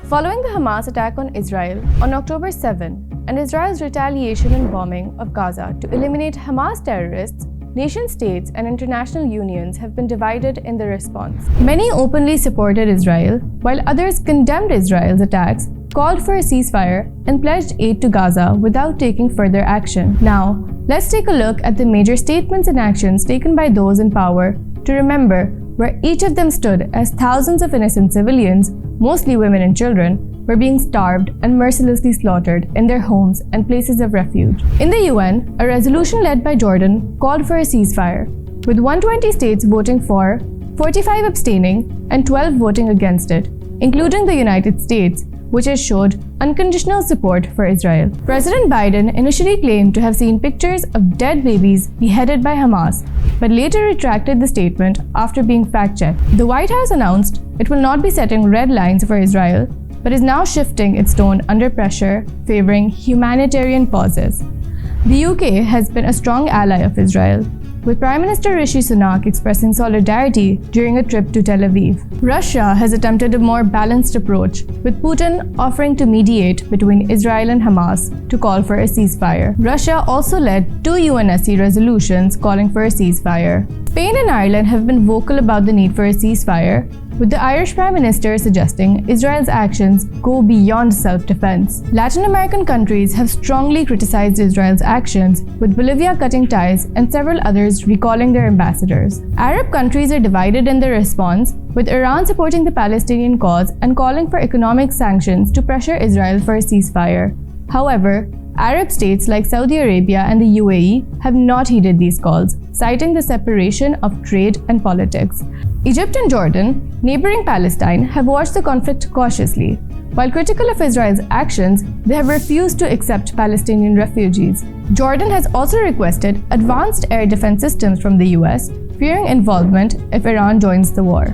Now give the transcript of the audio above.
Following the Hamas attack on Israel on October 7 and Israel's retaliation and bombing of Gaza to eliminate Hamas terrorists, nation-states and international unions have been divided in their response. Many openly supported Israel, while others condemned Israel's attacks, called for a ceasefire, and pledged aid to Gaza without taking further action. Now, let's take a look at the major statements and actions taken by those in power to remember where each of them stood as thousands of innocent civilians, mostly women and children, were being starved and mercilessly slaughtered in their homes and places of refuge. In the UN, a resolution led by Jordan called for a ceasefire, with 120 states voting for, 45 abstaining, and 12 voting against it, including the United States, which has showed unconditional support for Israel. President Biden initially claimed to have seen pictures of dead babies beheaded by Hamas, but later retracted the statement after being fact-checked. The White House announced it will not be setting red lines for Israel, but is now shifting its tone under pressure, favoring humanitarian pauses. The UK has been a strong ally of Israel, with Prime Minister Rishi Sunak expressing solidarity during a trip to Tel Aviv. Russia has attempted a more balanced approach, with Putin offering to mediate between Israel and Hamas to call for a ceasefire. Russia also led 2 UNSC resolutions calling for a ceasefire. Spain and Ireland have been vocal about the need for a ceasefire, with the Irish Prime Minister suggesting Israel's actions go beyond self-defense. Latin American countries have strongly criticized Israel's actions, with Bolivia cutting ties and several others recalling their ambassadors. Arab countries are divided in their response, with Iran supporting the Palestinian cause and calling for economic sanctions to pressure Israel for a ceasefire. However, Arab states like Saudi Arabia and the UAE have not heeded these calls, citing the separation of trade and politics. Egypt and Jordan, neighboring Palestine, have watched the conflict cautiously. While critical of Israel's actions, they have refused to accept Palestinian refugees. Jordan has also requested advanced air defense systems from the US, fearing involvement if Iran joins the war.